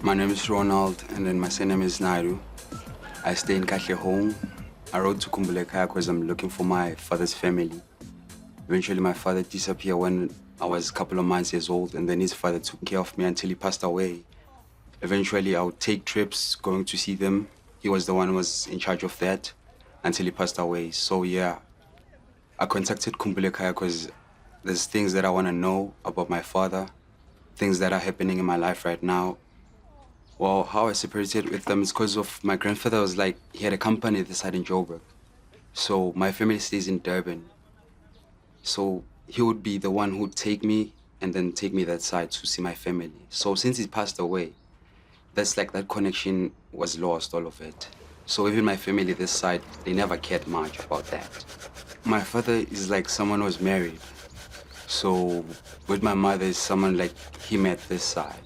My name is Ronald, and then my surname is Naidu. I stay in Kahle home. I rode to Khumbul'ekhaya because I'm looking for my father's family. Eventually, my father disappeared when I was a couple of months years old, and then his father took care of me until he passed away. Eventually, I would take trips going to see them. He was the one who was in charge of that until he passed away. So yeah, I contacted Khumbul'ekhaya because there's things that I want to know about my father, things that are happening in my life right now. Well, how I separated with them is because of my grandfather was like, he had a company this side in Joburg. So my family stays in Durban. So he would be the one who'd take me and then take me that side to see my family. So since he passed away, that's like that connection was lost, all of it. So even my family this side, they never cared much about that. My father is like someone who was married. So with my mother is someone like he met this side.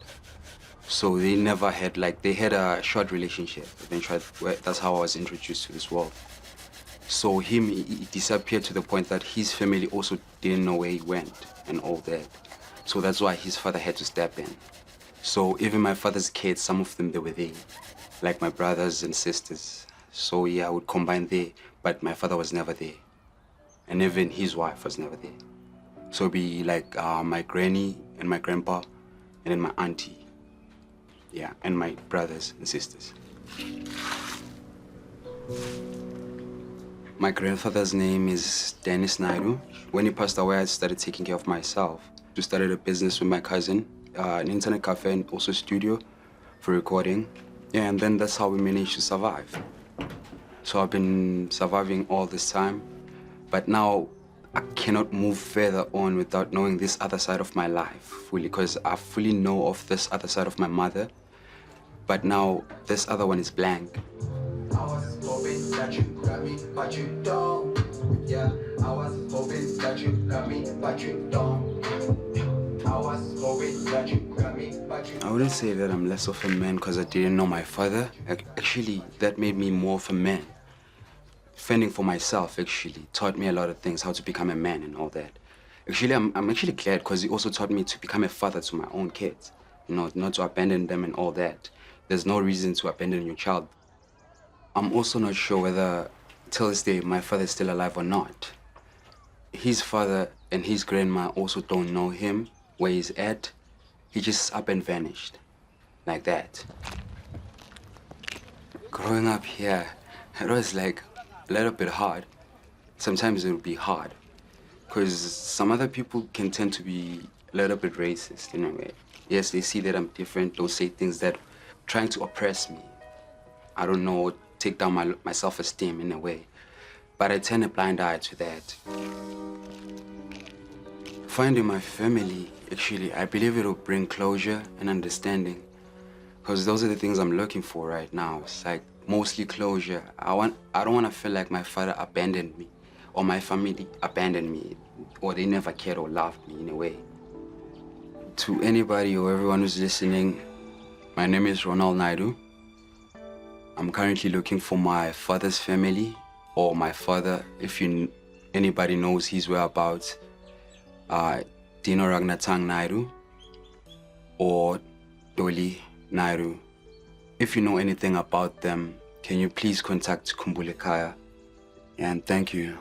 So they never had they had a short relationship. Eventually, that's how I was introduced to this world. So he disappeared to the point that his family also didn't know where he went and all that. So that's why his father had to step in. So even my father's kids, some of them, they were there, like my brothers and sisters. So yeah, I would combine there, but my father was never there. And even his wife was never there. So it'd be like my granny and my grandpa and then my auntie. Yeah, and my brothers and sisters. My grandfather's name is Dennis Naidu. When he passed away, I started taking care of myself. I started a business with my cousin, an internet cafe and also studio for recording. Yeah, and then that's how we managed to survive. So I've been surviving all this time, but now I cannot move further on without knowing this other side of my life fully, because I fully know of this other side of my mother. But now, this other one is blank. I was hoping that you got me, but you don't. Yeah, I was hoping that you got me, but you don't. I was hoping that you got me, but you don't. I wouldn't say that I'm less of a man because I didn't know my father. Actually, that made me more of a man. Fending for myself, actually, taught me a lot of things, how to become a man and all that. Actually, I'm actually glad because he also taught me to become a father to my own kids. You know, not to abandon them and all that. There's no reason to abandon your child. I'm also not sure whether, till this day, my father is still alive or not. His father and his grandma also don't know him, where he's at. He just up and vanished, like that. Growing up here, it was like a little bit hard. Sometimes it would be hard, because some other people can tend to be a little bit racist in a way. Yes, they see that I'm different, they'll say things that trying to oppress me. I don't know, take down my self-esteem in a way. But I turn a blind eye to that. Finding my family, actually, I believe it'll bring closure and understanding. Because those are the things I'm looking for right now. It's like mostly closure. I don't want to feel like my father abandoned me or my family abandoned me or they never cared or loved me in a way. To anybody or everyone who's listening, my name is Ronald Naidu. I'm currently looking for my father's family or my father, if anybody knows his whereabouts, Dino Ragnatang Naidu or Dolly Naidu. If you know anything about them, can you please contact Khumbul'ekhaya? And thank you.